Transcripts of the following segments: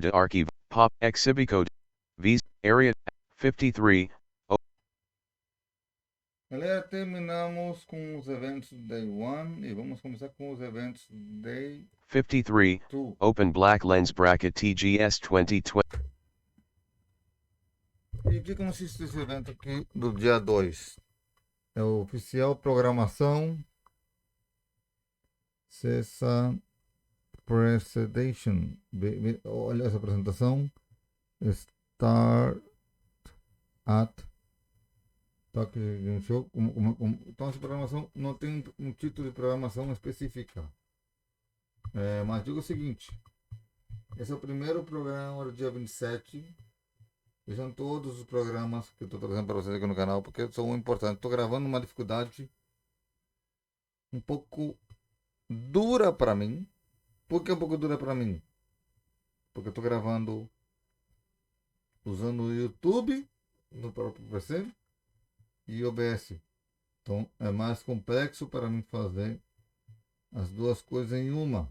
de arquivo. Pop. Exhibicode. Visa. Area. 53. Galera, terminamos com os eventos Day 1 e vamos começar com os eventos Day 53. 2. Open black lens bracket TGS 2020. E o que consiste esse evento aqui do dia 2? É o oficial programação Cesa Presentation. Olha essa apresentação. Start at Toque de show. Então essa programação não tem um título de programação específica. Mas digo o seguinte. Esse é o primeiro programa do dia 27. E são todos os programas que eu estou trazendo para vocês aqui no canal, porque são importantes. Estou gravando uma dificuldade um pouco dura para mim. Por que um pouco dura para mim? Porque eu estou gravando usando o YouTube no próprio PC e OBS. Então é mais complexo para mim fazer as duas coisas em uma.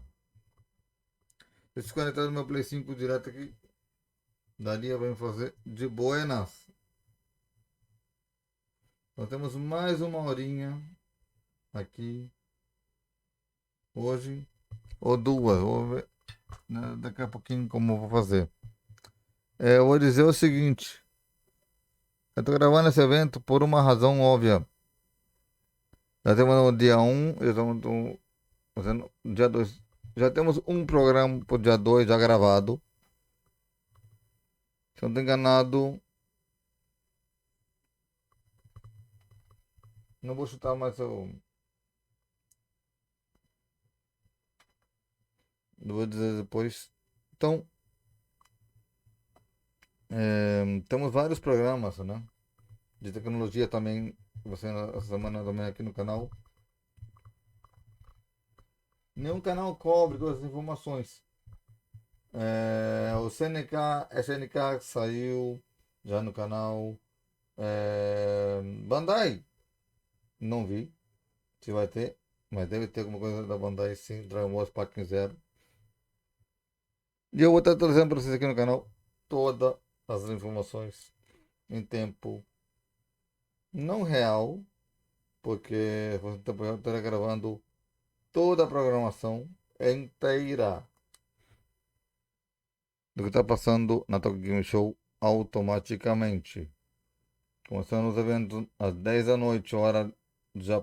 Se eu conectar no meu Play 5 direto aqui, daria para fazer de buenas. Nós temos mais uma horinha aqui hoje, ou duas. Vou ver daqui a pouquinho como eu vou fazer. Eu vou dizer o seguinte. Eu estou gravando esse evento por uma razão óbvia. Já temos no dia 1, já estamos fazendo dia 2. Já temos um programa para o dia 2 já gravado. Se eu não estou enganado, não vou chutar mais eu vou dizer depois. Então, temos vários programas, né? De tecnologia também. Você essa semana também aqui no canal. Nenhum canal cobre todas as informações. O SNK saiu já no canal. Bandai, não vi se vai ter, mas deve ter alguma coisa da Bandai sim. Dragon Ball Sparking Zero. E eu vou estar trazendo para vocês aqui no canal todas as informações em tempo não real, porque eu estarei gravando toda a programação inteira do que está passando na Tokyo Game Show automaticamente. Começando os eventos às 10 da noite, hora já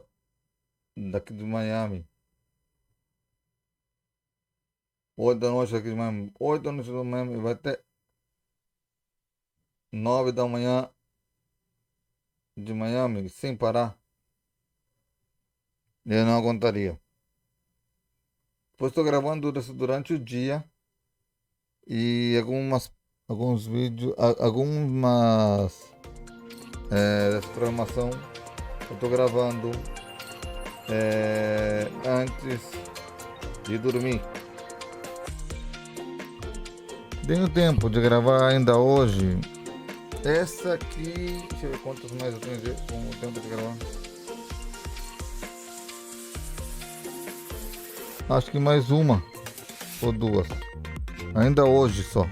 daqui de Miami. 8 da noite aqui de Miami. 8 da noite de Miami vai até 9 da manhã de Miami, sem parar. Eu não aguentaria. Depois estou gravando durante o dia. E alguns vídeos, algumas dessa programação eu estou gravando antes de dormir. Tenho tempo de gravar ainda hoje. Essa aqui, deixa eu ver quantas mais eu tenho com o tempo de gravar. Acho que mais uma ou duas. Ainda hoje só.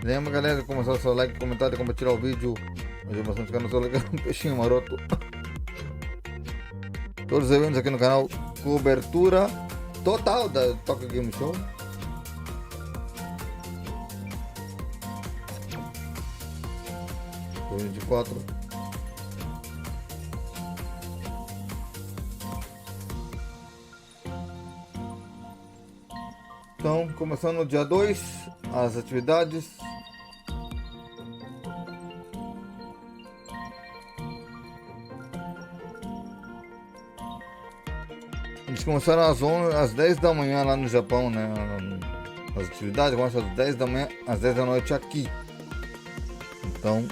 Lembra, galera, de começar o seu like, comentário, compartilhar o vídeo. Hoje bastante ficar no seu like, um peixinho maroto. Todos os eventos aqui no canal. Cobertura total da Tokyo Game Show. Foi 24. Então, começando no dia 2, as atividades. Eles começaram às 10 da manhã lá no Japão, né? As atividades começam às 10 da manhã, às 10 da noite aqui. Então,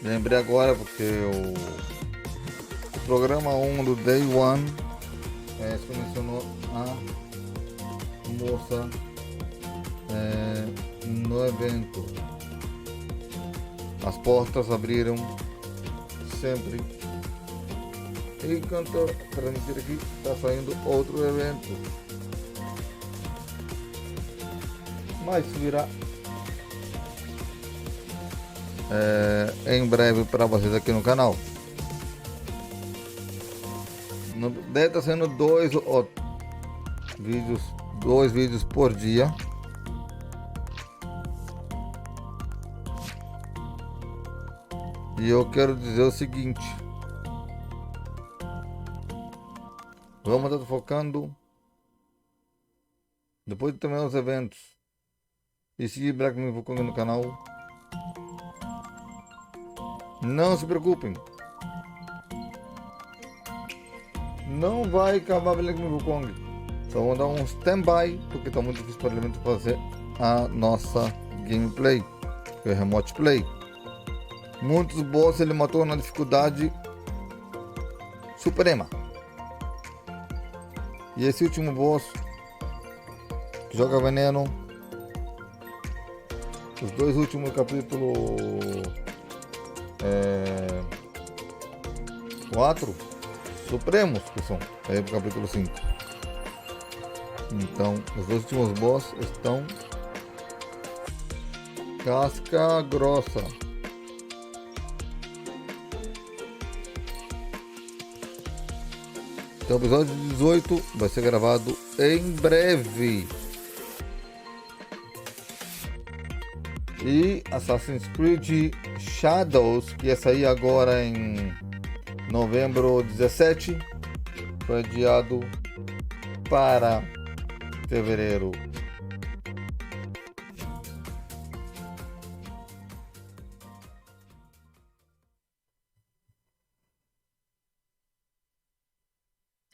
lembrei agora porque o programa 1 do Day 1 se mencionou a moça no evento. As portas abriram sempre. E enquanto transmitir aqui, está saindo outro evento. mas virá em breve para vocês aqui no canal. Deve estar sendo dois vídeos por dia. E eu quero dizer o seguinte: vamos estar focando, depois de terminar os eventos e seguir Black Me Wukong no canal. Não se preocupem, não vai acabar Black Me Wukong. Só vamos dar um stand-by, porque está muito difícil para o elemento fazer a nossa gameplay, que é remote play. Muitos boss ele matou na dificuldade suprema. E esse último boss que joga veneno, os dois últimos capítulos 4 supremos, que são aí pro capítulo 5. Então os dois últimos boss estão casca grossa. Então o episódio 18 vai ser gravado em breve. E Assassin's Creed Shadows, que ia sair agora em novembro 17, foi adiado para fevereiro.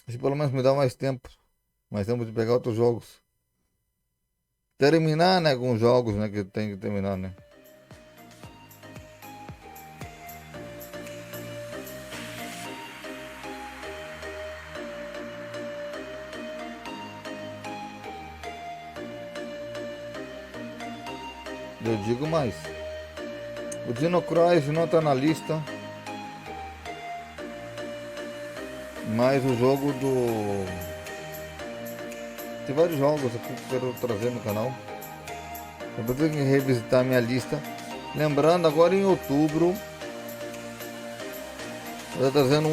Se pelo menos me dá mais tempo de pegar outros jogos. Terminar, né, alguns jogos, né, que tem que terminar, né. Eu digo mais, o Dino Crisis não está na lista, mas o jogo do... Tem vários jogos aqui que eu quero trazer no canal. Eu vou ter que revisitar minha lista. Lembrando, agora em outubro eu estou trazendo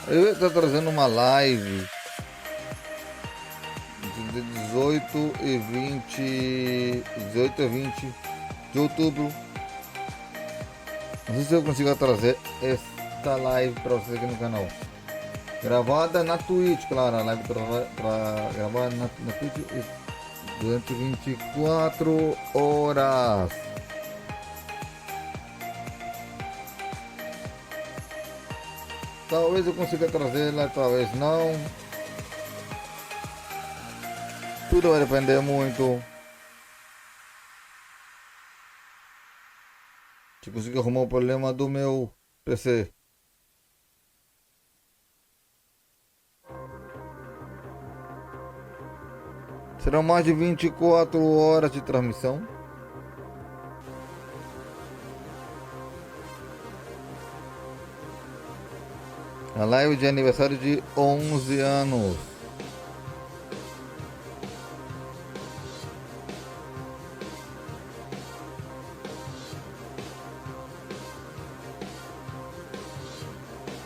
eu estou trazendo uma live de 18 e 20 de outubro. Não sei se eu consigo trazer esta live para vocês aqui no canal. Gravada na Twitch, claro, a live gravada na Twitch durante 24 horas. Talvez eu consiga trazê-la, talvez não. Tudo vai depender muito. Se conseguir arrumar o problema do meu PC. Serão mais de 24 horas de transmissão. A live de aniversário de 11 anos.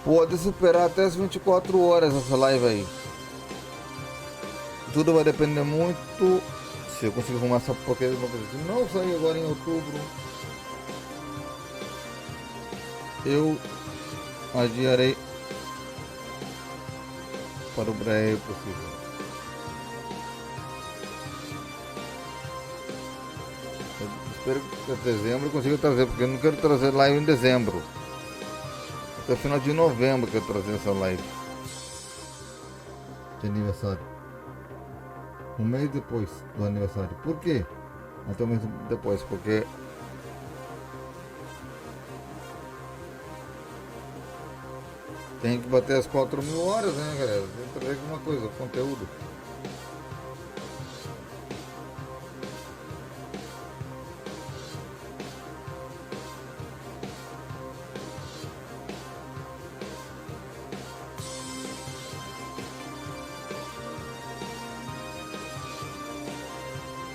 Pode superar até as 24 horas essa live aí. Tudo vai depender muito se eu conseguir arrumar essa porcaria. Se não sair agora em outubro, eu adiarei para o breve possível. Eu espero que até dezembro eu consiga trazer, porque eu não quero trazer live em dezembro. Até final de novembro que eu trazer essa live de aniversário. Um mês depois do aniversário. Por quê? Até um mês depois, porque tem que bater as 4.000 horas, né, galera? Tem que trazer alguma coisa, conteúdo.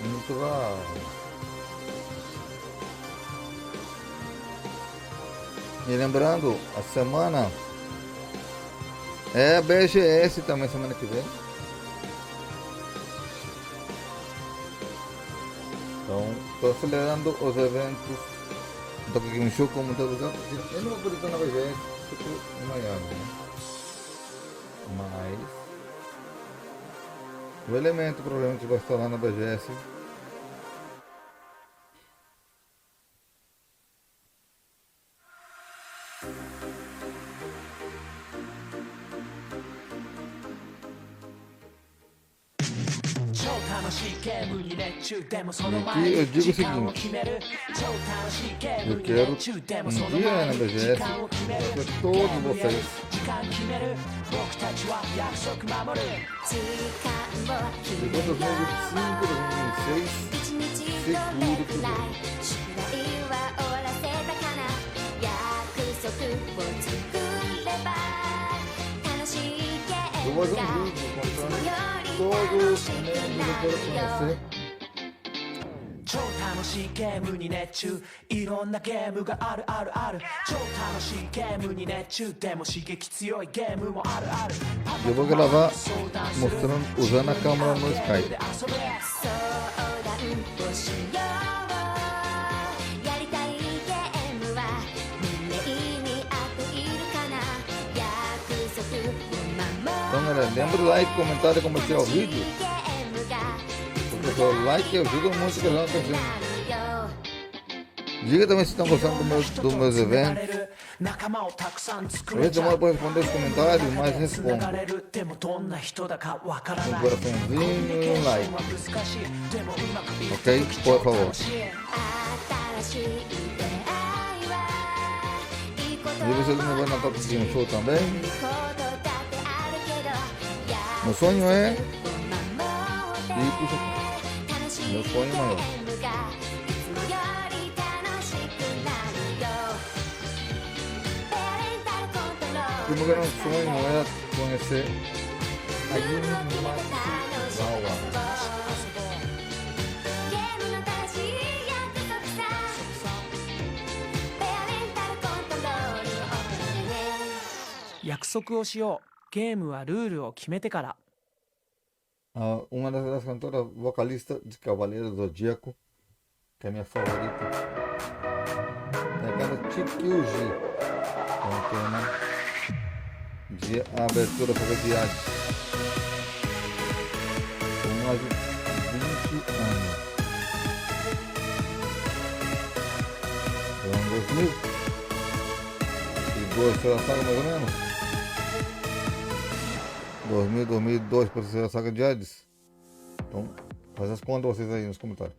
Muito raro. E lembrando, a semana é a BGS também, semana que vem. Então, estou acelerando os eventos do Game Show como muito lugar, porque eu não vou poder estar na BGS, porque em Miami, né? Mas o elemento provavelmente vai estar lá na BGS. E aqui eu digo o seguinte, eu quero um dia na BGS para todos vocês. Chegou 2025, 2026, seguro que vem. Eu vou fazer um vídeo contando todos os membros do corpo com 超楽しいゲームに熱中いろんなゲームがあるあるある超楽しいゲームに熱中でも刺激強いゲームもあるある Eu vou gravar mostrando, usando a câmera no Skype. Então galera, lembra o like, comentário e compartilhar o vídeo. Porque o like ajuda muito o canal a crescer. Diga também se estão gostando dos meus eventos. Às vezes demora para responder os comentários, mas respondo. Um coraçãozinho e um like. Ok? Por favor. E vocês me vão na Top Game Show também. Meu sonho é ir pro Japão. Meu sonho maior. O meu grande sonho é conhecer a Yumazawa. Uma das cantoras vocalistas de Cavaleiro do Zodíaco, que é minha favorita, é a canta Chikyuji, é um tema de abertura para viagem. Com mais de 20 anos. Ano 2000. E 2 foi a saga mais ou menos. 2000, 2002 para ser a saga de Hades. Então, faz as contas vocês aí nos comentários.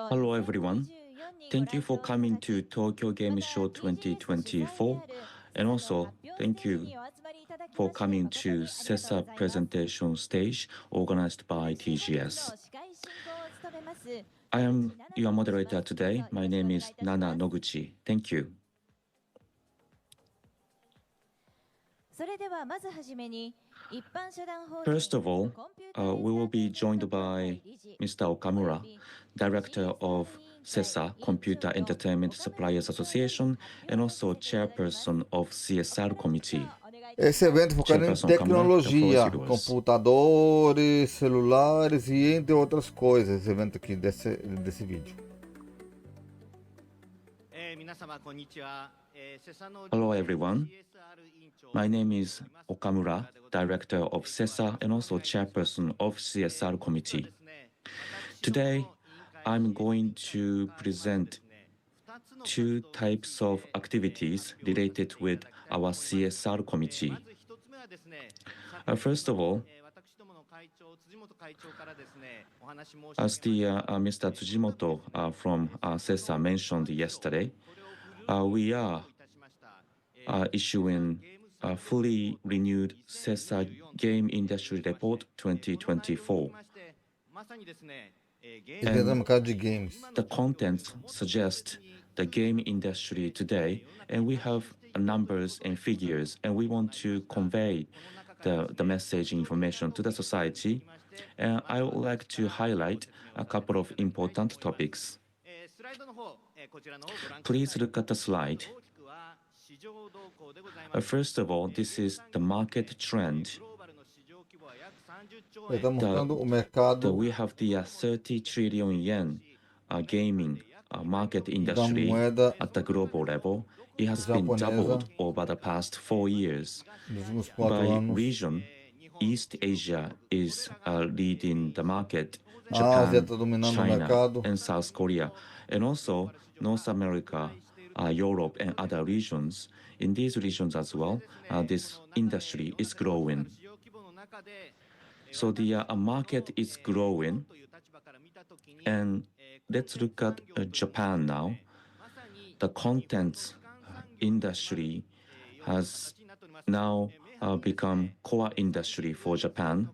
Hello everyone, thank you for coming to Tokyo Game Show 2024 and also thank you for coming to Cesa presentation stage organized by TGS. I am your moderator today. My name is Nana Noguchi. Thank you. First of all, we will be joined by Mr. Okamura, Director of Cesa Computer Entertainment Suppliers Association and also Chairperson of CSR Committee. Esse evento focado em tecnologia, computadores, celulares e entre outras coisas, esse evento aqui desse vídeo. Hello everyone, my name is Okamura, Director of Cesa and also Chairperson of CSR Committee. Today, I'm going to present two types of activities related with our CSR committee. First of all, as the Mr. Tsujimoto from Cesa mentioned yesterday, we are issuing a fully renewed Cesa Game Industry Report 2024. And de games. the contents suggest the the game industry today, and we have numbers and figures, and we want to convey the message information to the society. And I would like to highlight a couple of important topics. Please look at the slide. First of all, this is the market trend. Está mostrando o mercado We have the 30 trillion yen gaming market da industry moeda at the global level. It has been japonesa doubled over the past 4 years. nos últimos 4 By anos. region, East Asia is leading the market, A Ásia Japan, está dominando o China, mercado. and South Korea, and also North America, Europe, and other regions. In these regions as well, this industry is growing. So the market is growing, and let's look at Japan now. The contents industry has now become core industry for Japan.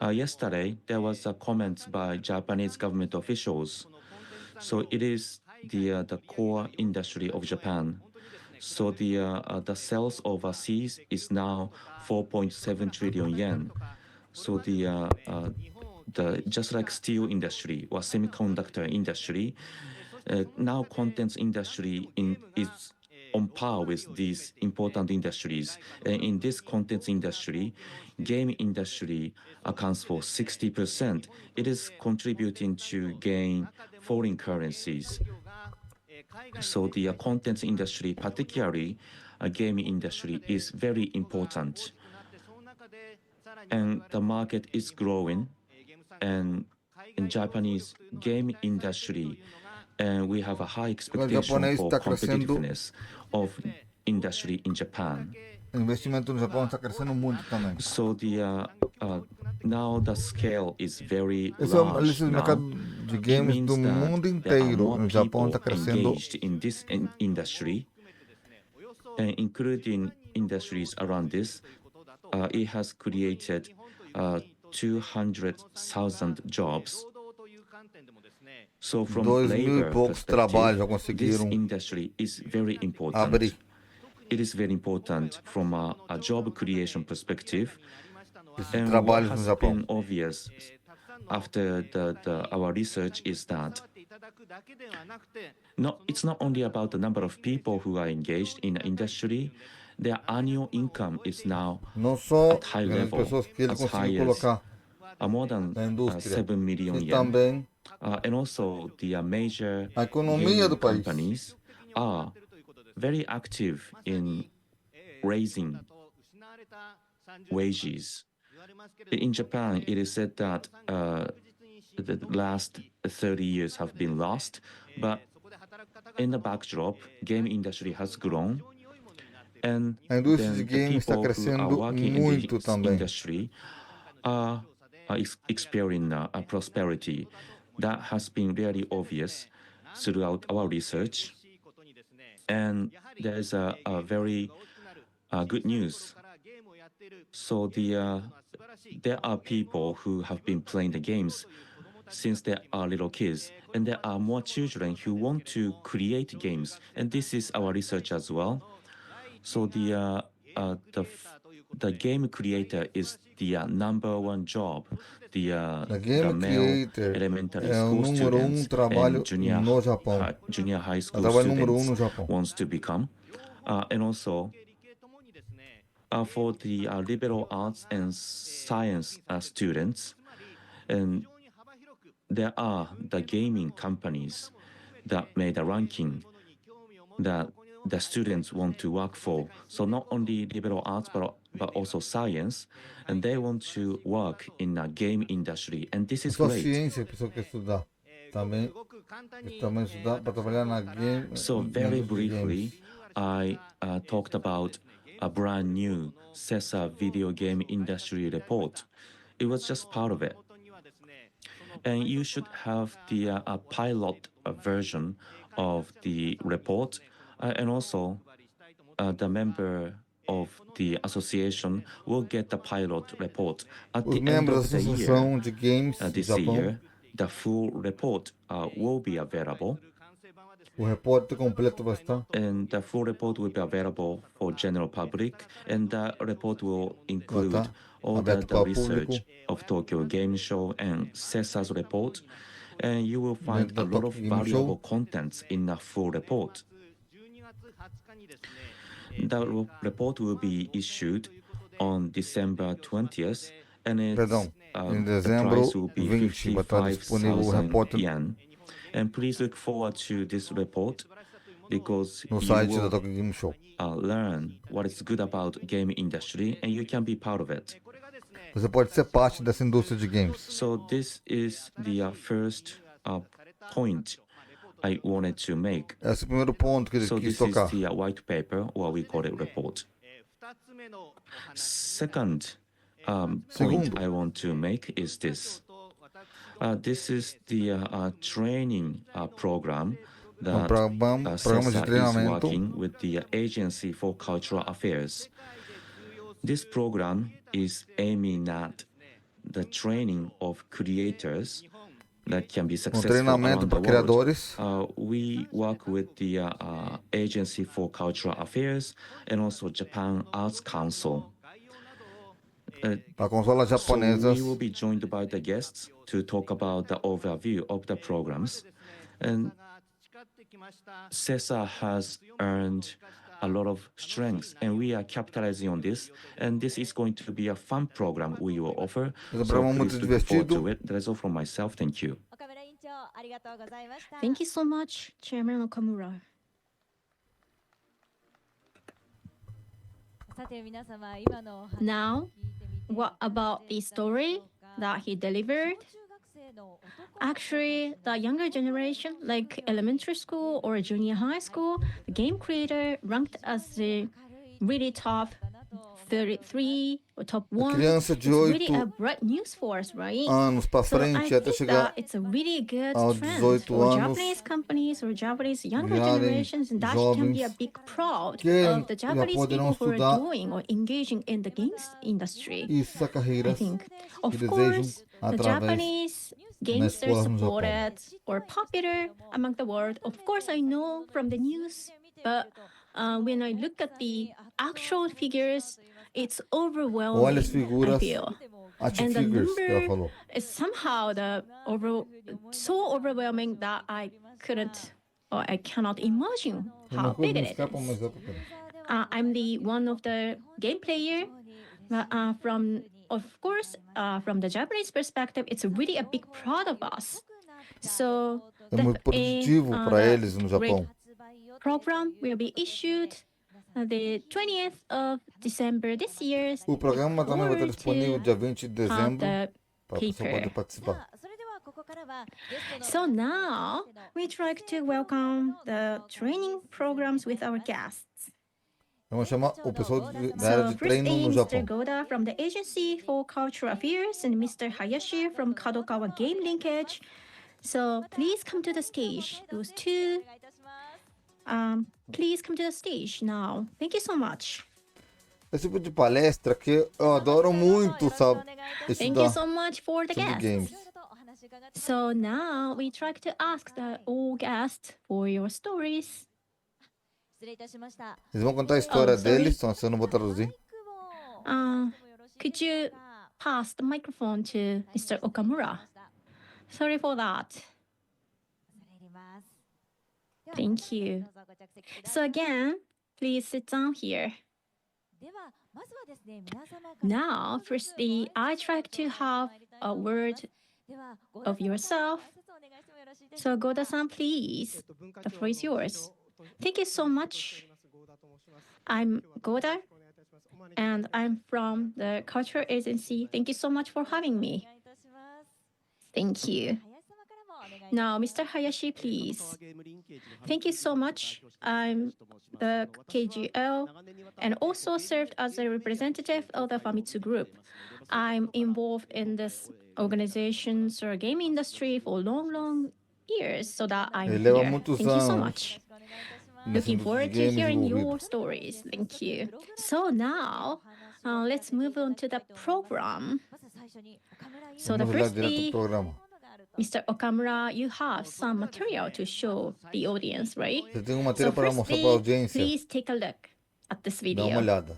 Yesterday, there was a comment by Japanese government officials. So it is the core industry of Japan. So the sales overseas is now 4.7 trillion yen. So the just like steel industry or semiconductor industry, now contents industry is on par with these important industries. In this contents industry, game industry accounts for 60%. It is contributing to gain foreign currencies. So the contents industry, particularly gaming industry, is very important. And the market is growing, and in Japanese game industry, and we have a high expectation japonês for está crescendo. competitiveness of industry in Japan. O investimento no Japão está crescendo muito também. So now the scale is very Esse é a large lista do now. mercado de It games means do that mundo there are inteiro. more No Japão people está crescendo. engaged in this industry, and including industries around this. It has created 200,000 jobs. So from 2.000 e labor poucos trabalhos já perspective, this conseguiram industry is very important. abrir. It is very important from a job creation perspective. Esses And what trabalhos no has Japão. been obvious after our research is that it's not only about the number of people who are engaged in the industry. Their annual income is now Não só at high grandes level, pessoas que ele as high conseguiu as colocar more than na indústria. 7 million E yen. também And also the major a economia do gaming país. companies are very active in raising wages. In Japan, it is said that the last 30 years have been lost, but in the backdrop, game industry has grown, and A indústria then de the games está people who are crescendo working in muito this também. industry are experiencing a prosperity. That has been very obvious throughout our research, and there is a very good news. So there are people who have been playing the games since they are little kids, and there are more children who want to create games, and this is our research as well. So the game creator is the number one job. The The game male creator elementary é o school número students trabalho and junior no Japão. Junior high É o school trabalho número students no Japão. wants to become, and also for the liberal arts and science students, and there are the gaming companies that made a ranking that the students want to work for. So not only liberal arts, but also science, and they want to work in a game industry, and this is Só great. ciência a pessoa quer estudar. Também estudar para trabalhar na game. So na very indústria de briefly, games. I talked about a brand new Cesa video game industry report. It was just part of it. And you should have the pilot version of the report, and also the member of the association will get the pilot report at Os the end membros of da the year. Associação de Games do This Japão year, the full report will be available. O repórter completo vai estar. And the full report will be available for general public, and the report will include Tá all aberto the para o research público of Tokyo Game Show and Cesa's report, and you will find dentro a da lot of Tokyo Game valuable Show. contents in the full report. The report will be issued on December 20th, and Perdão, em the price dezembro will be 20 vai estar disponível o 55,000 repórter yen. And please look forward to this report because no you site da will Tokyo Game Show. learn what is good about game industry and you can be part of it. Você pode ser parte dessa indústria de games. So this is the first point I wanted to make. Esse é o primeiro ponto que ele So quis this is tocar. the white paper, or we call it report. Second point Segundo. I want to make is this. This is the training program that Programa de Cesa is treinamento. working with the Agency for Cultural Affairs. This program is aiming at the training of creators that can be successful treinamento around the para world. criadores. We work with the Agency for Cultural Affairs and also Japan Arts Council. A consola So japonesa. we will be joined by the guests to talk about the overview of the programs. And Cesa has earned a lot of strength, and we are capitalizing on this. And this is going to be a fun program we will offer. Esse So programa é please muito look forward divertido. to it. That is all from myself. Thank you. Thank you so much, Chairman Okamura. Now, what about the story that he delivered? Actually, the younger generation, like elementary school or junior high school, the game creator ranked as the really top 33 or top 1. Criança It's de really 8 a bright news for us, right? anos para So I frente até think chegar that it's a really good aos trend 18 for anos, Japanese companies or Japanese younger virarem generations, and that can be a jovens big proud que of the já Japanese poderão people who are estudar doing or engaging in the games industry. isso a I carreiras think, que of desejam course, the através Japanese nas games are escolas no Japão. supported or popular among the world. Of course, I know from the news, but when I look at the actual figures, it's Olha overwhelming, as I figuras, feel. action And the figures que ela number falou. is somehow so overwhelming that I couldn't or I cannot imagine how Uma coisa big me it escapa, mas is. é pequena. I'm the one of the game player. From the Japanese perspective, it's really a big proud of us. So É muito produtivo para eles no Japão. program will be issued the 20th of December this year. O programa também vai estar disponível dia 20 de dezembro para a pessoa poder paper. participar. So now we'd like to welcome the training programs with our guests. Vamos chamar o pessoal da área So de first treino no Mr. Japão. Goda from the Agency for Cultural Affairs and Mr. Hayashi from Kadokawa Game Linkage. So please come to the stage. Those two, please come to the stage now. Thank you so much. Esse tipo de palestra que eu adoro muito, sabe? Thank you Estudar so much for the sobre games. guests. So now we try to ask the all guests for your stories. Eles vão contar a história deles, então eu não vou traduzir. Could you pass the microphone to Mr. Okamura? Sorry for that. Thank you. So again, please sit down here. Now, firstly, I try to have a word of yourself. So Goda-san, please, the floor is yours. Thank you so much. I'm Goda, and I'm from the Cultural Agency. Thank you so much for having me. Thank you. Now, Mr. Hayashi, please. Thank you so much. I'm the KGL and also served as a representative of the Famitsu Group. I'm involved in this organizations or game industry for long years, so that I'm Ele here. leva muitos Thank you so anos much. nessa Looking indústria de forward to games hearing envolvido. your stories. Thank you. So now, let's move on to the program. So the Vamos olhar direto firstly, pro programa. Mr. Okamura, you have some material to show the audience, right? Eu tenho matéria So para mostrar para a firstly, audiência. please take a look at this Dá uma video. olhada.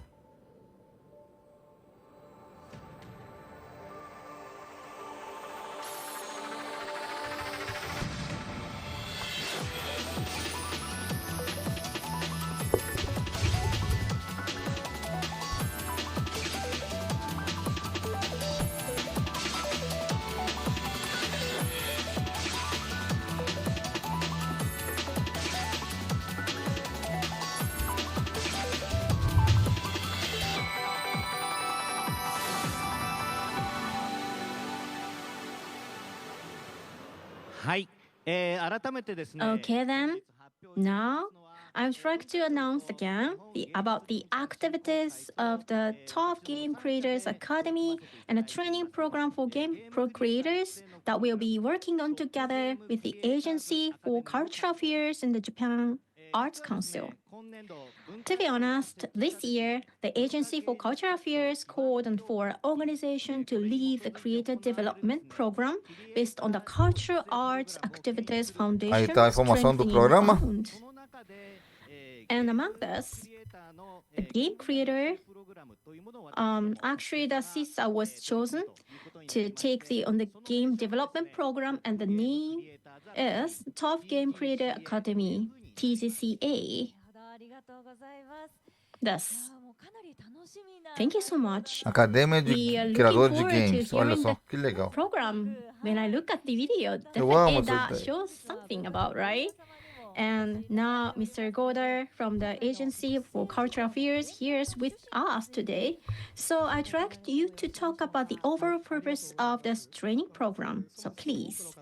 Okay then, now I would like to announce again about the activities of the Top Game Creators Academy and a training program for game pro creators that we'll be working on together with the Agency for Cultural Affairs in the Japan Arts Council. To be honest, this year, the Agency for Cultural Affairs called on for an organization to lead the creator development program based on the Cultural Arts Activities Foundation. Aí tá a informação do programa. And among this, the game creator, actually the Cesa was chosen to take on the game development program, and the name is Top Game Creator Academy, TGCA. Thus, thank you so much. Academia We de are looking Criadores de forward to Games. Olha hearing só, the que legal. program. When I look at the video, Eu amo definitely essa that ideia. shows something about, right? And now Mr. Goder from the Agency for Cultural Affairs here is with us today. So I'd like you to talk about the overall purpose of this training program. So please.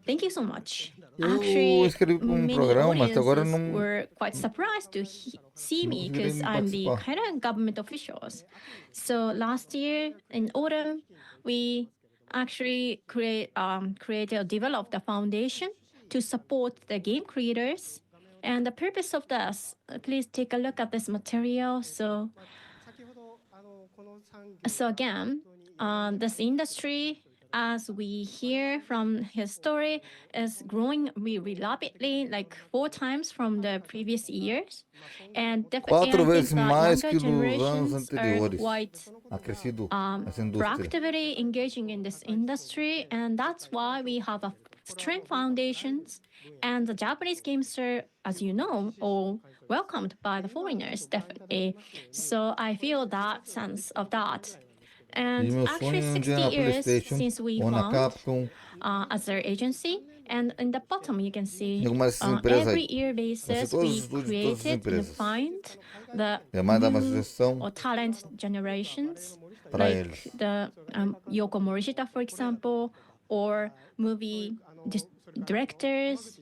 Thank you so much. Eu Actually, escrevi para many programa, mas agora audiences não were quite surprised to see não me conseguirei because me I'm the participar. kind of government officials. So last year in autumn, we actually created or developed a foundation to support the game creators. And the purpose of this, please take a look at this material. So again, this industry, as we hear from his story, is growing really rapidly, like 4 times from the previous years. And definitely, 4 I think vezes that mais younger que dos anos generations are anteriores. quite Ha crescido essa indústria. proactively engaging in this industry, and that's why we have a strong foundations. And the Japanese games are, as you know, all welcomed by the foreigners, definitely. So I feel that sense of that. E And meu actually, sonho é um 60 dia na years PlayStation since we ou na found Capcom. as our agency. And in the bottom, you can see Alguma dessas empresas every aí. year Vai ser basis, todos os we estúdios de todas as created and empresas. find the É mais dar uma new sugestão or talent generations, para like eles. the Yoko Morishita, for example, or movie directors,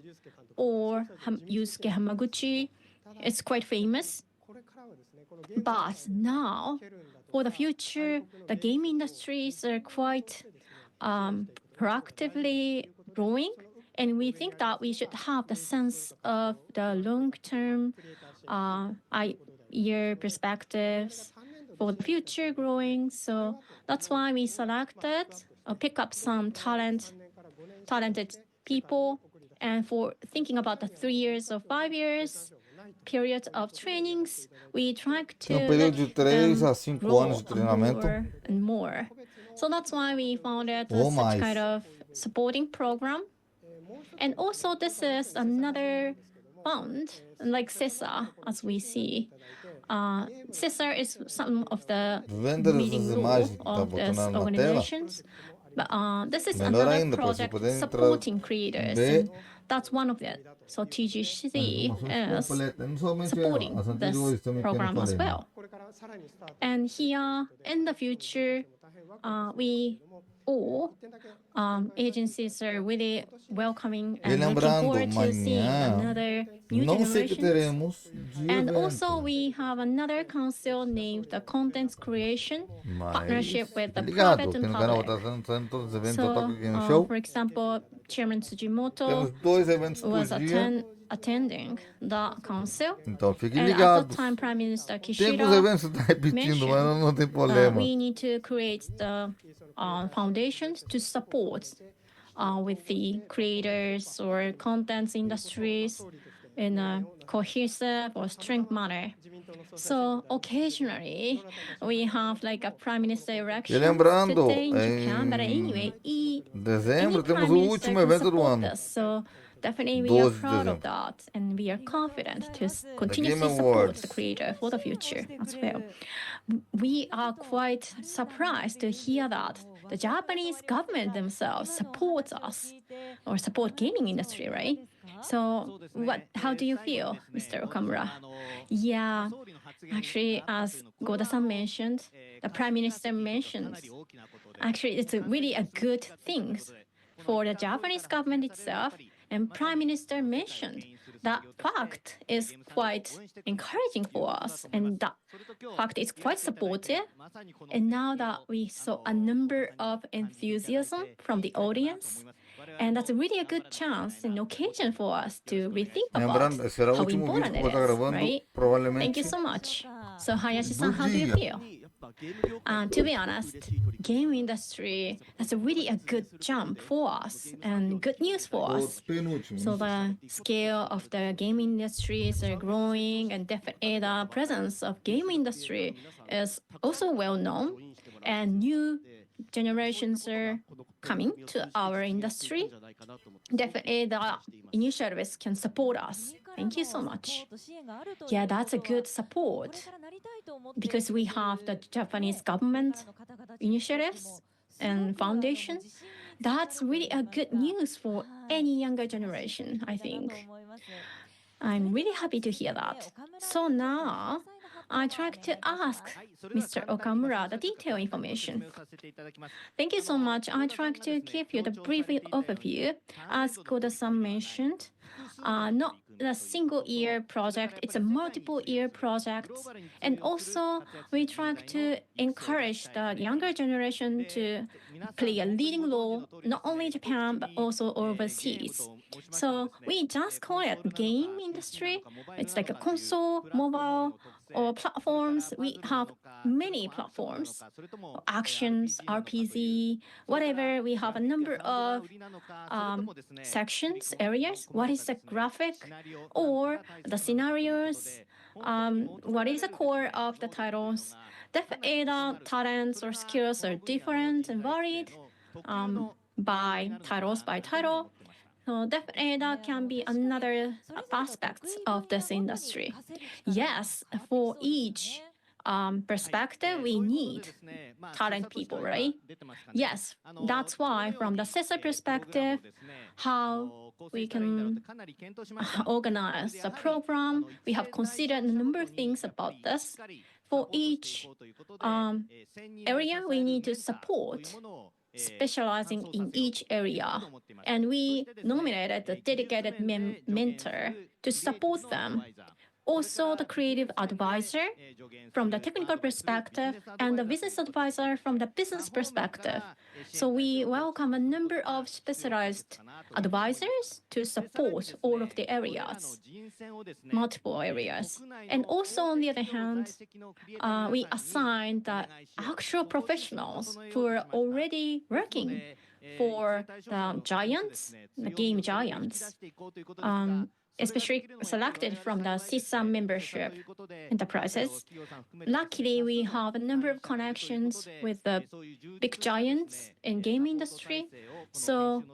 or Yusuke Hamaguchi. It's quite famous. But now, for the future, the game industries are quite proactively growing, and we think that we should have the sense of the long-term year perspectives for the future growing. So that's why we selected pick up some talented people, and for thinking about the 3 years or 5 years period of trainings, we try to Um período de 3 a 5 grow anos de treinamento. more and more. So that's why we founded Ou such mais. kind of supporting program. And also this is another fund, like Cesa, as we see. Cesa is some of the Venda leading dessas role imagens que tá of these botando na tela. organizations. But this is Melhor another ainda, para vocês project poderem supporting creators, ver and that's one of it. So TGC informações is completas. Não somente supporting as this anteriores também que eu não program as falei. well. And here in the future, we all agencies are really welcoming E and looking lembrando, forward to seeing amanhã, another new não sei que generations. teremos de And evento. also we have another council named the Contents Creation Mas Partnership with the fique ligado, private aqui and no canal public. está sendo todos os eventos So, do Tokyo Game Show. for example, Chairman Tsujimoto Temos 2 eventos por was dia. attending the council. Então fiquem And at ligados. that time, Prime Minister Tem que os Kishida eventos estão repetindo, mas não tem problema. we need to create the foundations to support with the creators or contents industries in a cohesive or strong manner. So occasionally we have like a prime minister E election lembrando, today in Japan, but anyway, any dezembro temos prime o minister último can evento do support ano, this. So definitely we are 12 de proud of dezembro. that, and we are confident to The continuously Game support Awards. the creator for the future as well. We are quite surprised to hear that the Japanese government themselves supports us or support gaming industry, right? So how do you feel, Mr. Okamura? Yeah, actually, as Goda-san mentioned, the Prime Minister mentioned, actually, it's really a good thing for the Japanese government itself, and Prime Minister mentioned that fact is quite encouraging for us, and that fact is quite supportive. And now that we saw a number of enthusiasm from the audience, and that's really a good chance and occasion for us to rethink about Lembrando, será o how último vídeo important que it vou estar is, gravando, right? Thank provavelmente you so much. So Hayashi-san, do how do you dia. feel? To be honest, game industry that's really a good jump for us and good news for O us. penúltimo. So the scale of the game industries are growing, and definitely the presence of game industry is also well known, and new generations are coming to our industry. Definitely the initiatives can support us. Thank you so much. Yeah, that's a good support because we have the Japanese government initiatives and foundation. That's really a good news for any younger generation, I think. I'm really happy to hear that. So now I try to ask Mr. Okamura the detailed information. Thank you so much. I try to give you the brief overview. As Koda-san mentioned, not a single year project, it's a multiple year project. And also we try to encourage the younger generation to play a leading role, not only in Japan, but also overseas. So we just call it game industry. It's like a console, mobile, or platforms. We have many platforms, actions, RPG, whatever. We have a number of sections, areas. What is the graphic or the scenarios? What is the core of the titles? Definitely the talents or skills are different and varied by title. So definitely that can be another aspect of this industry. Yes, for each perspective, we need talent people, right? Yes, that's why from the Cesa perspective, how we can organize a program, we have considered a number of things about this. For each area, we need to support specializing in each area. And we nominated a dedicated mentor to support them. Also, the creative advisor from the technical perspective and the business advisor from the business perspective. So we welcome a number of specialized advisors to support all of the areas, multiple areas. And also, on the other hand, we assign the actual professionals who are already working for the giants, the game giants, especially selected from the Cesa membership enterprises. Luckily, we have a number of connections with the big giants in game industry. So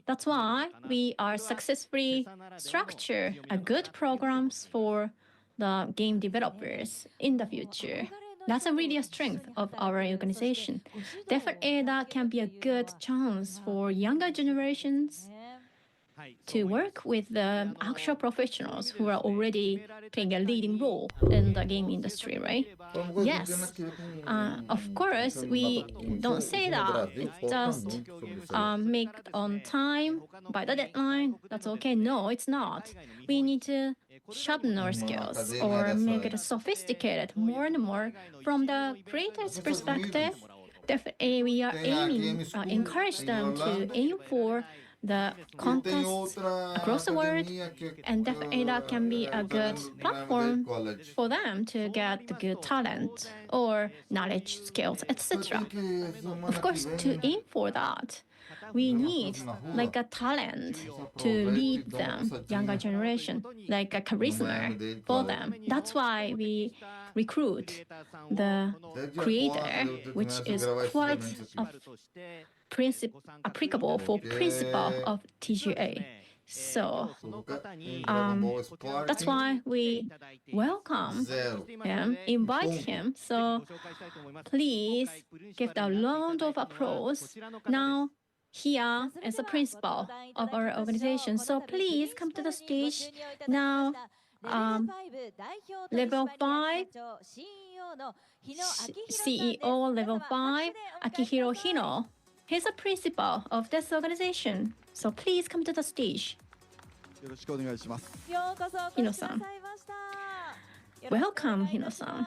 that's why we are successfully structure a good programs for the game developers in the future. That's really a strength of our organization. Definitely that can be a good chance for younger generations to work with the actual professionals who are already playing a leading role in the game industry, right? Yes. Of course, we don't say that it's just make on time by the deadline. That's okay. No, it's not. We need to sharpen our skills or make it sophisticated more and more from the creator's perspective. Definitely, we are aiming, encourage them to aim for the contests across the world, and definitely that can be a good platform for them to get the good talent or knowledge, skills, etc. Of course, to aim for that, we need like a talent to lead them, younger generation, like a charisma for them. That's why we recruit the creator, which is quite applicable for principle of TGA. So that's why we welcome him, invite him. So please give a round of applause. Now, here is the principal of our organization. So please come to the stage now. Level 5, CEO level 5, Akihiro Hino. He's a principal of this organization. So please come to the stage. よろしくお願いします。ようこそお越しくださいました。 Welcome, Hino-san. さ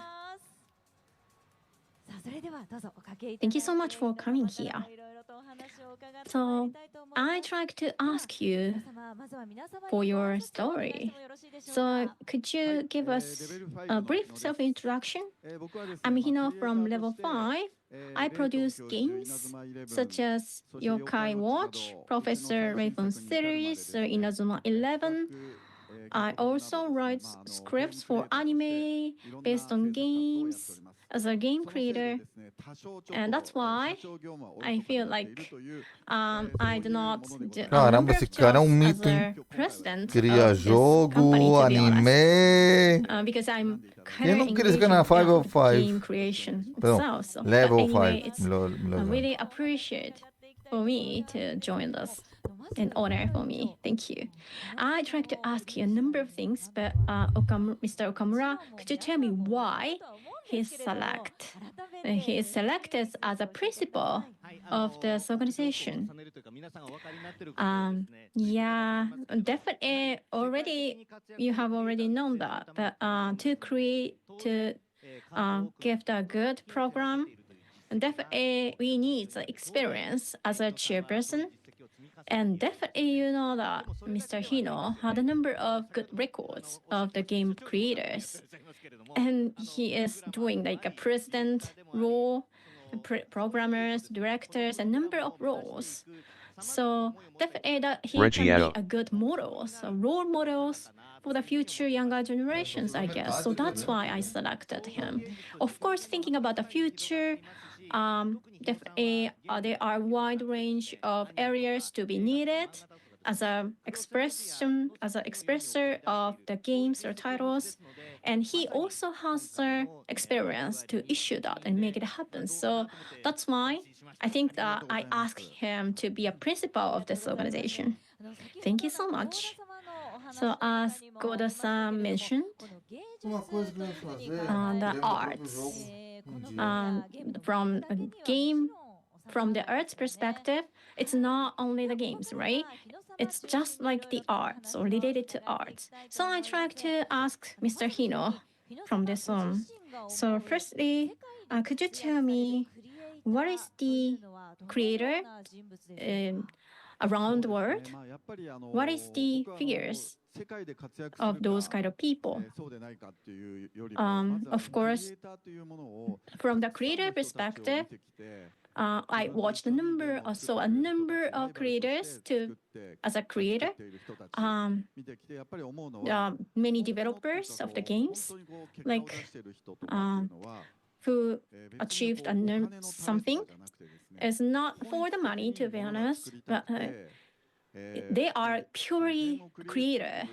あそれではどうぞおかけいただいて Thank you so much for coming here. いろいろとお話を伺ってまい So りたいと思います。 I'd like to ask you 皆様まずは皆様に for ご your 挨拶をお願いして story. もよろしいでしょう So か。 could you give us a brief self-introduction? 僕はですね I'm Hino クリエイター from と level して 5. I produce games such as Yokai Watch, Professor Raven series, Inazuma 11. I also write scripts for anime based on games as a game creator. And that's why I feel like I do not do a Caramba, number esse of cara é um jobs as mito, hein? a president Cria of this company, jogo, to be honest. anime. Because I'm Quem kind não of queria engaged ficar na 5 ou in 5? game creation Perdão, itself. So, level but anyway, 5. it's Melhor dizendo. really appreciate for me to join this. An honor for me. Thank you. I'd like to ask you a number of things, but Mr. Okamura, could you tell me why he is selected as a principal of this organization? Yeah, definitely. Already, you have already known that. But to give the good program, definitely we need the experience as a chairperson. And definitely you know that Mr. Hino had a number of good records of the game creators. And he is doing like a president role, programmers, directors, a number of roles. So definitely that he can Reggiano. be a good model, so role models for the future younger generations, I guess. So that's why I selected him. Of course, thinking about the future, definitely there are a wide range of areas to be needed as an expressor of the games or titles. And he also has the experience to issue that and make it happen. So that's why I think that I asked him to be a principal of this organization. Thank you so much. So as Goda-san mentioned, the arts from a game, from the arts perspective, it's not only the games, right? It's just like the arts or related to arts. So I try to ask Mr. Hino from this on. So firstly, could you tell me what is the creator around the world? What is the figures of those kind of people? Of course, from the creator perspective, I watched a number of creators as a creator. Many developers of the games, like who achieved something. It's not for the money, to be honest, but they are purely creator,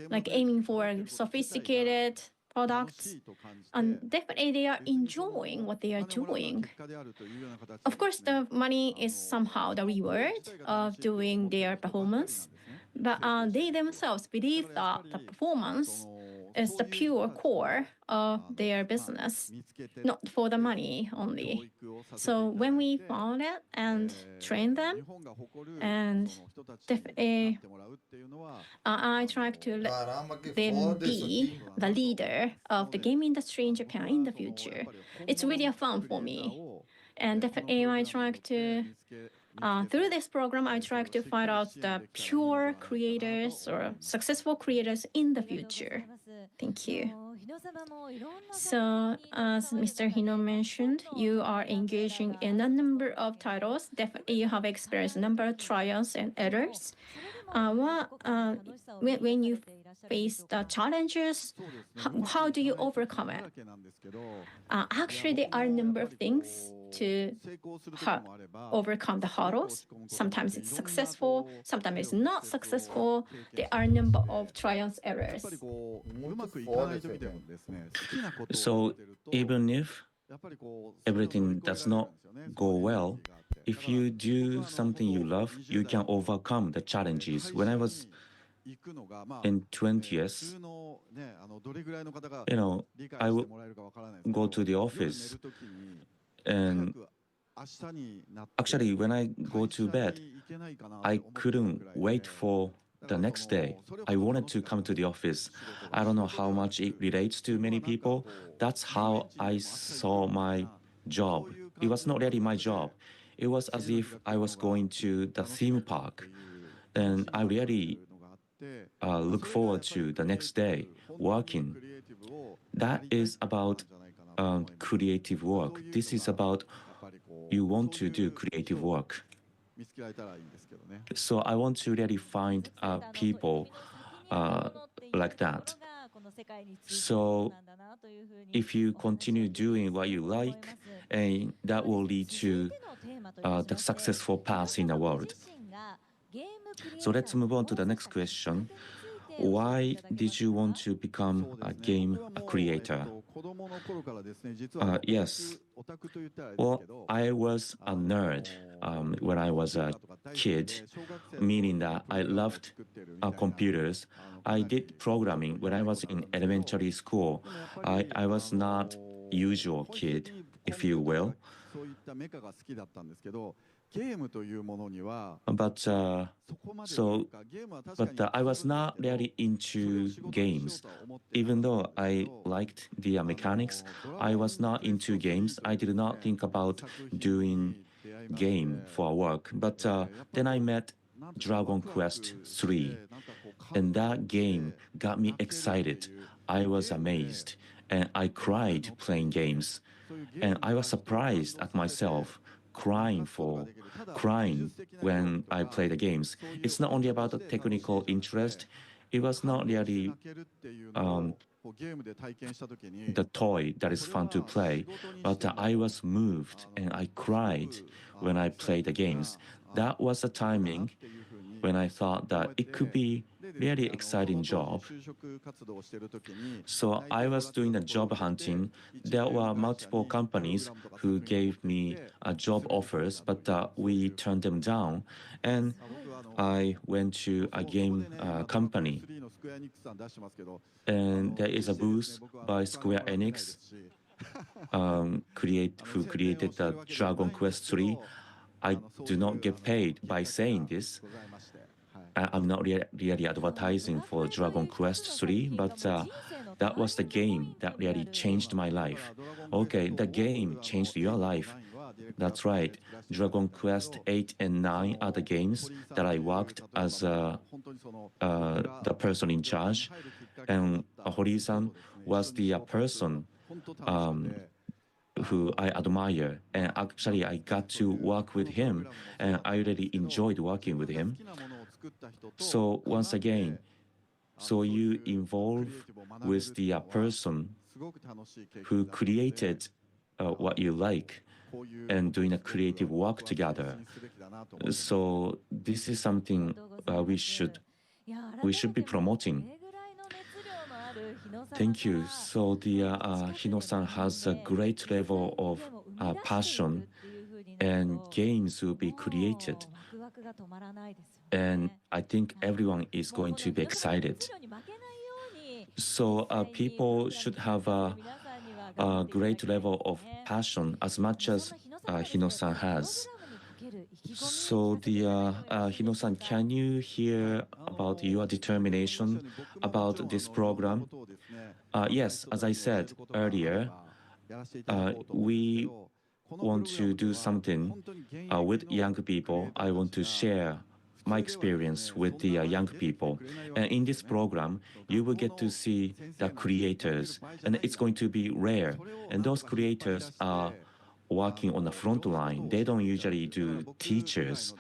like aiming for sophisticated products, and definitely they are enjoying what they are doing. Of course, the money is somehow the reward of doing their performance, but they themselves believe that the performance is the pure core of their business, not for the money only. So when we found it and trained them, and definitely I tried to let them be the leader of the game industry in Japan in the future. It's really a fun for me. And definitely I try to through this program, I try to find out the pure creators or successful creators in the future. Thank you. So, as Mr. Hino mentioned, you are engaging in a number of titles. Definitely, you have experienced a number of trials and errors. When you face the challenges, how do you overcome it? Actually, there are a number of things to overcome the hurdles. Sometimes it's successful, sometimes it's not successful. There are a number of trials, errors. So even if everything does not go well, if you do something you love, you can overcome the challenges. When I was in 20s, I would go to the office, and actually when I go to bed, I couldn't wait for the next day. I wanted to come to the office. I don't know how much it relates to many people. That's how I saw my job. It was not really my job. It was as if I was going to the theme park, and I really look forward to the next day working. That is about creative work. This is about you want to do creative work. So I want to really find people like that. So if you continue doing what you like, and that will lead to the successful path in the world. So let's move on to the next question. Why did you want to become a game creator? Yes. Well, I was a nerd when I was a kid, meaning that I loved computers. I did programming when I was in elementary school. I was not usual kid, if you will. But I was not really into games. Even though I liked the mechanics, I was not into games. I did not think about doing game for work. But then I met Dragon Quest 3, and that game got me excited. I was amazed, and I cried playing games. And I was surprised at myself crying when I play the games. It's not only about the technical interest. It was not really the toy that is fun to play, but I was moved and I cried when I played the games. That was the timing when I thought that it could be really exciting job. So I was doing the job hunting. There were multiple companies who gave me job offers, but we turned them down. And I went to a game company. And there is a booth by Square Enix, who created the Dragon Quest 3. I do not get paid by saying this. I'm not really advertising for Dragon Quest 3, but that was the game that really changed my life. Okay, the game changed your life. That's right. Dragon Quest 8 and 9 are the games that I worked as the person in charge. And Hori-san was the person who I admire. And actually, I got to work with him, and I really enjoyed working with him. So once again, so you involve with the person who created what you like and doing a creative work together. So this is something we should be promoting. Thank you. So the Hino-san has a great level of passion, and games will be created. And I think everyone is going to be excited. So people should have a great level of passion as much as Hino-san has. So the Hino-san, can you hear about your determination about this program? Yes, as I said earlier, we want to do something with young people. I want to share my experience with the young people. And in this program, you will get to see the creators, and it's going to be rare. And those creators are working on the front line. They don't usually do teachers,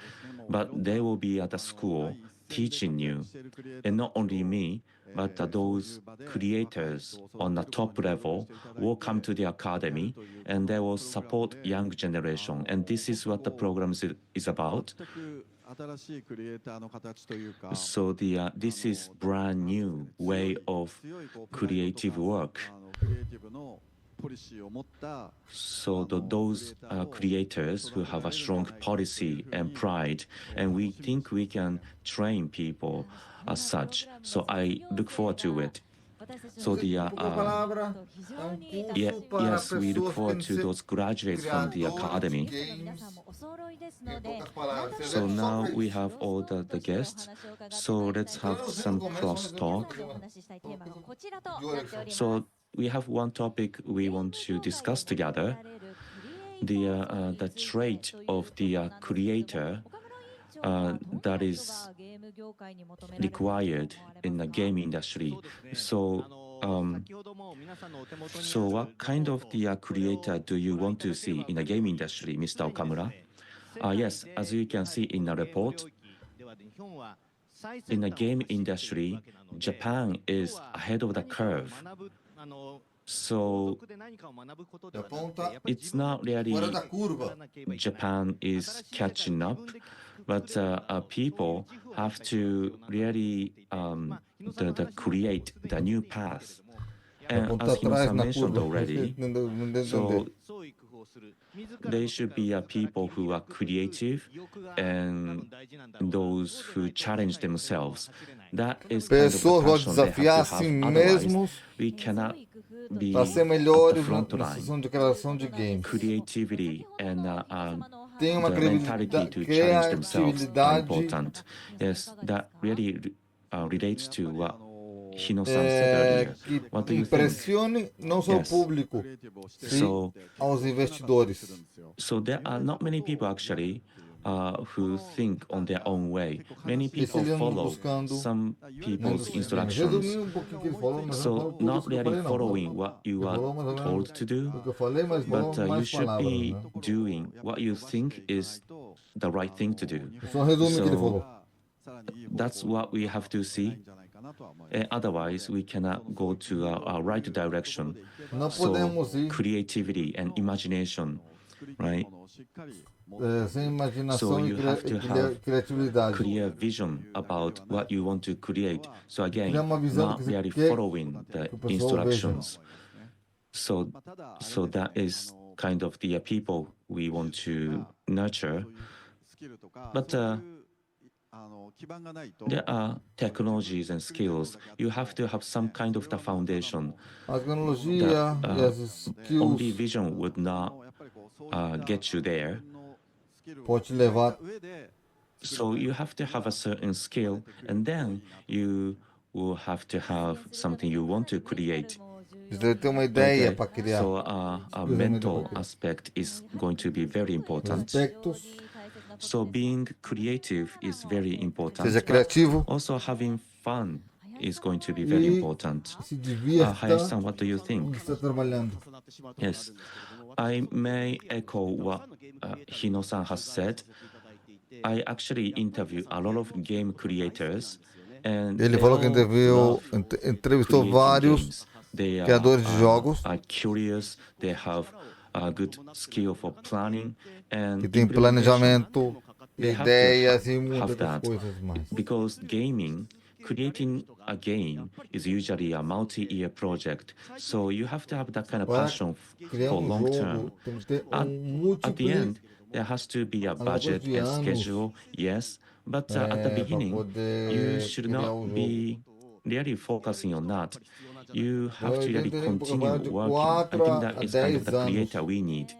but they will be at the school teaching you. And not only me, but those creators on the top level will come to the academy and they will support young generation. And this is what the program is about. So this is brand new way of creative work. So those creators who have a strong policy and pride, and we think we can train people as such. So I look forward to it. So yes, we look forward to those graduates from the academy. So now we have all the guests. So let's have some cross talk. So we have one topic we want to discuss together. The trait of the creator that is required in the game industry. So what kind of the creator do you want to see in the game industry, Mr. Okamura? Yes, as you can see in the report, in the game industry, Japan is ahead of the curve. So it's not really Japan is catching up, but people have to really create the new path. And as Hino-san mentioned already, so they should be people who are creative and those who challenge themselves. That is kind of the Pessoas vão passion they have desafiar a to si have. Otherwise, mesmos we cannot be para ser at the melhores na front na line. sessão de criação de games. Creativity and Tem uma the mentality to challenge themselves are important. Yes, that really relates to what Hino-san said earlier. Que What do you think? impressione não só o Yes. público, sim So, aos investidores. so there are not many people actually who think on their own way. Many people Eles andam follow buscando some people's games. instructions. Resumi um pouquinho o que ele falou, mas eu não So falo tudo not isso que eu really falei, não. following what you Ele are falou mais ou menos told to do, o que eu falei, mas falou but you mais should palavras, be né? doing what you think is the right thing to do. Eu só resumo o que ele So falou. that's what we have to see. Otherwise, we cannot go to a right direction. Não So podemos ir creativity and imagination, right? sem So imaginação you have to have criatividade. clear vision about what you want to create. So again, Criar uma visão not que você really quer following the que o pessoal veja. instructions. So that is kind of the people we want to nurture. But there are technologies and skills. You have to have some kind of the foundation. A tecnologia e as skills Only vision would not get you there. pode te levar. So you have to have a certain skill, and then you will have to have something you want to create. Você deve ter uma ideia Okay. para criar. So a mental aspect is going to be very important. Aspectos. So being creative is very important. Seja but criativo also having fun is going to be very e important. se divirta Hayashi-san, what do you quando think? está trabalhando. Yes, I may echo what Hino-san has said. I actually interview a lot of game creators, and Ele they falou que all love entrevistou creating vários games. They criadores de jogos are curious. They have a good skill for planning and que tem implementation. planejamento, They have to ideias e have muitas that. coisas mais. Because creating a game is usually a multi-year project. So you have to have that kind of Para passion criar for long jogo, term. temos que ter At the múltiplo end, there has to be a budget de and anos, schedule, yes. But at the para beginning, poder you should criar not be really focusing on that. You have to Eu really entendo que continue de working. I 4 think a that is kind of 10 the anos. creator we need.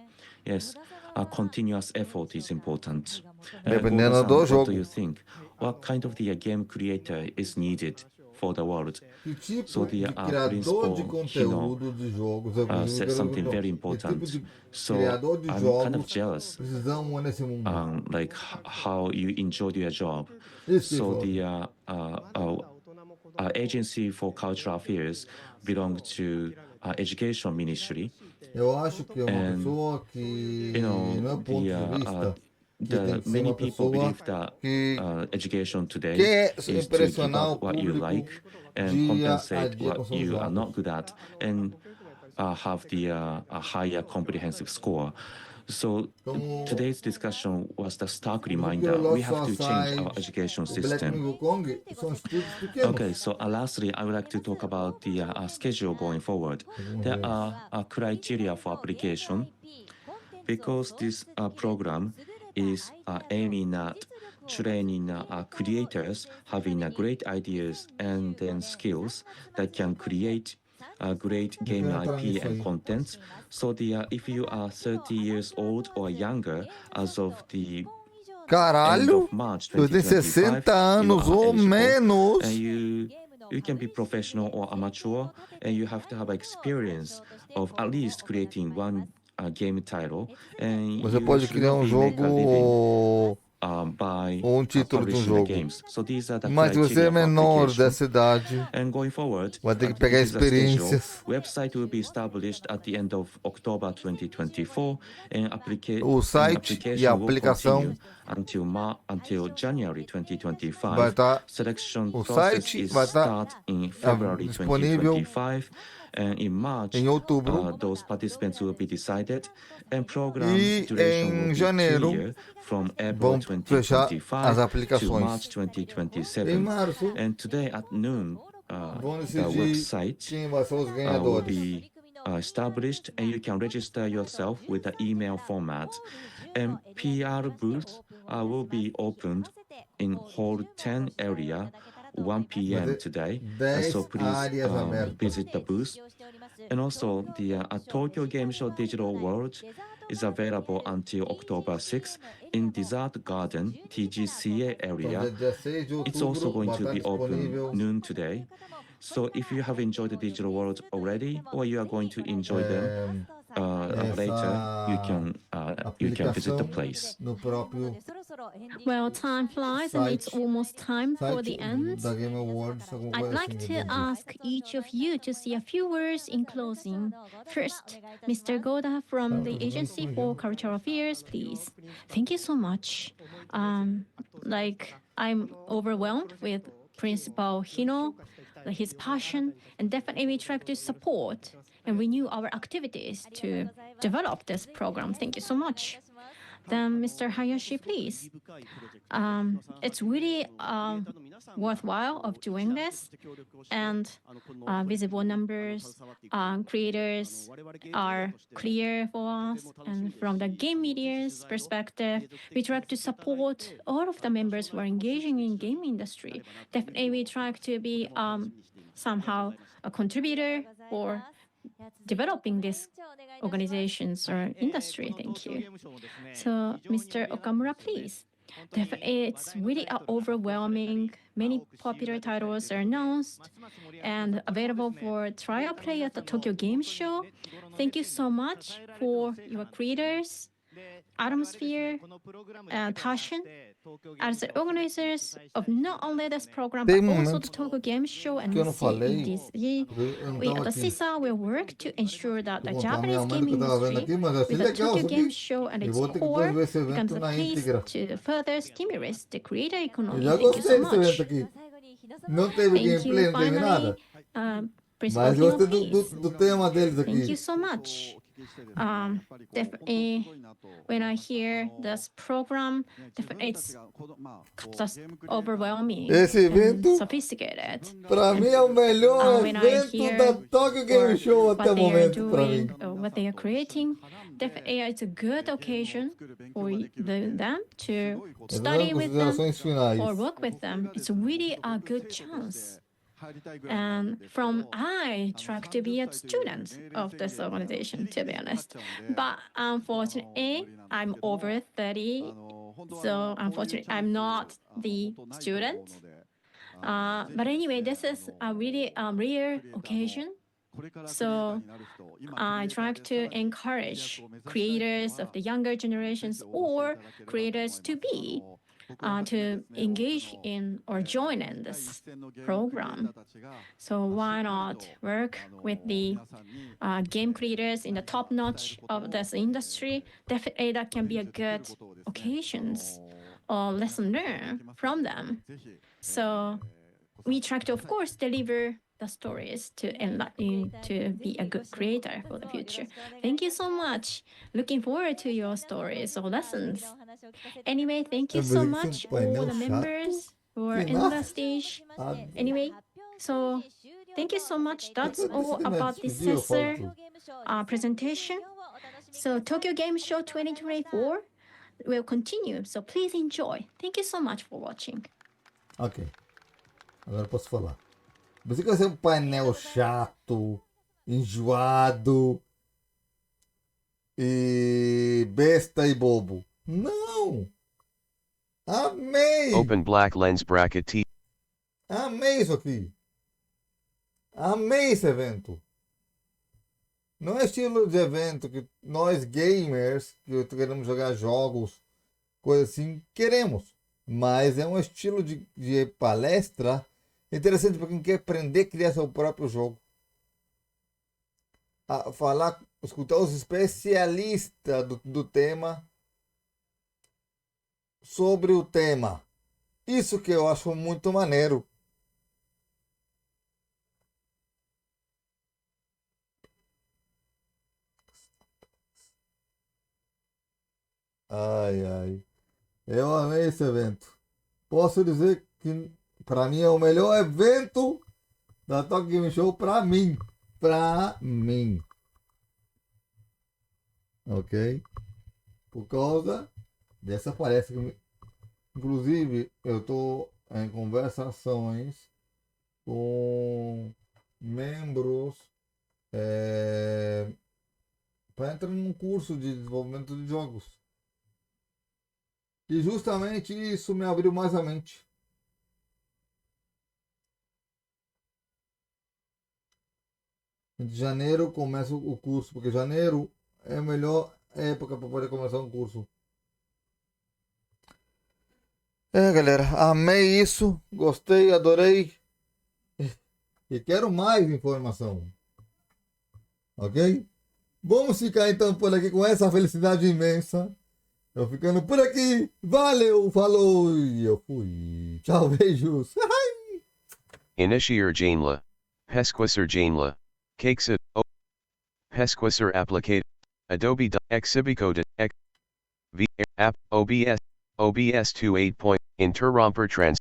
Yes, a continuous effort is important. Dependendo Goda-san, do what jogo. do you think? What kind of the game creator is needed for the world. Que tipo So the de criador de principal conteúdo de jogos é que said something very que tipo important. de So criador de I'm kind of jogos jealous, precisamos nesse mundo? like how you enjoyed your job. Isso que ele So falou. the agency for cultural affairs belong to education ministry. Eu acho que é uma And, pessoa que, You know, no meu ponto de vista, que tem the que ser many uma people pessoa believe that que education today quer is to give impressionar o up what you público like and dia a compensate dia com what seus you are not jogos. good at and have the a higher comprehensive score. So Como today's discussion was the stark o reminder Lost we have to change our Society, education o Black system. Mirror Kong são estudos pequenos. Okay, so lastly, I would like to talk about the schedule going forward. There are criteria for application because this program is aiming at training creators having great ideas and then skills that can create great game IP and content. So if you are 30 years old or younger as of the end Caralho, of March eu tenho 2025, 60 anos you are ou eligible, menos. and you can be professional or amateur, and you have to have experience of at least creating one game title, and Você you pode should criar not um be make a living jogo by ou um título de um publishing the jogo. games. So these are the Mas se você é criteria for menor application. dessa idade, And going forward, vai ter que pegar this is a schedule. experiências. Website will be established at the end of October 2024, and O site e a application will aplicação continue until January 2025. vai estar. Selection O process site is vai estar start in February disponível 2025, and in March, em outubro those participants will be decided, and program e duration will em be 2 janeiro years from April vão fechar 2025 as to aplicações. March Em 2027. março And today at noon, vão the decidir website quem vai ser os will ganhadores. be established, and you can register yourself with the email format. And PR booth will be opened in Hall 10 area 1 p.m. today. And so 10 please áreas abertas. visit the booth. And also the Tokyo Game Show Digital World is available until October 6th in Desert Garden, TGCA Então, area. dia 16 de It's also outubro going vai to estar be open disponível noon today. So if you have enjoyed the digital world already, or you are going to enjoy them later, you can visit the aplicação place. no próprio Well, time flies and it's almost time for site the end. da Game Awards. Alguma I'd coisa like assim, to eu entendi. ask each of you to say a few words in closing. First, Mr. Goda from the Agency for Cultural Affairs, please. Thank you so much. I'm overwhelmed with Principal Hino, his passion, and definitely we try to support and renew our activities to develop this program. Thank you so much. Then Mr. Hayashi, please. It's really worthwhile of doing this, and visible numbers, creators are clear for us. And from the game media's perspective, we try to support all of the members who are engaging in game industry. Definitely, we try to be somehow a contributor or developing these organizations or industry. Thank you. So, Mr. Okamura, please. Definitely, it's really overwhelming. Many popular titles are announced and available for trial play at the Tokyo Game Show. Thank you so much for your creators, atmosphere, and passion. As the organizers of not only this program, but also the Tokyo Game Show and CEDC, we at the Cesa will work to ensure that the Japanese game industry, with the Tokyo Game Show and its core, becomes a place to further stimulate the creator economy. Eu já Thank you gostei so desse much. evento aqui. Não teve Thank gameplay, you. não teve nada. Finally, Principal Mas Hino, gostei do please. tema deles Thank you aqui. so much. Definitely, when I hear this program, definitely it's just overwhelming Esse and evento, sophisticated. pra mim, é o melhor When I evento hear da Tokyo Game Show até what o they are momento, pra mim. doing, or what they are creating, definitely it's a good occasion for them to study with them Considerações finais. or work with them. It's really a good chance. And I try to be a student of this organization, to be honest. But unfortunately, I'm over 30, so unfortunately, I'm not the student. But anyway, this is a really rare occasion. So I try to encourage creators of the younger generations or creators to be to engage in or join in this program. So why not work with the game creators in the top notch of this industry? Definitely that can be a good occasions or lesson learned from them. So we try to, of course, deliver the stories to be a good creator for the future. Thank you so much. Looking forward to your stories or lessons. Anyway, thank you so much all the members who are in the stage. Anyway, so thank you so much. That's all about the Cesa presentation. So Tokyo Game Show 2024 will continue. So please enjoy. Thank you so much for watching. Ok. Agora eu posso falar. Pensei que vai ser um painel chato, enjoado e besta e bobo. Não! Amei! Open black lens bracket T. Amei isso aqui. Amei esse evento. Não é estilo de evento que nós gamers, que queremos jogar jogos, coisa assim, queremos. Mas é um estilo de palestra interessante para quem quer aprender a criar seu próprio jogo. Escutar os especialistas do tema sobre o tema. Isso que eu acho muito maneiro. Ai, ai. Eu amei esse evento. Posso dizer que para mim é o melhor evento da Tokyo Game Show para mim. Para mim. Ok? Por causa dessa palestra. Inclusive, eu estou em conversações com membros para entrar num curso de desenvolvimento de jogos. E justamente isso me abriu mais a mente. Em janeiro começa o curso, porque janeiro é a melhor época para poder começar um curso. Galera, amei isso, gostei, adorei e quero mais informação. Ok? Vamos ficar então por aqui com essa felicidade imensa. Eu ficando por aqui. Valeu, falou e eu fui. Tchau, beijos. Initiar Janela. Pesquisar Janela. Cakesa. Pesquisar applicate. Adobe. Exhibicode. V. App. OBS. OBS 28. Interromper trans.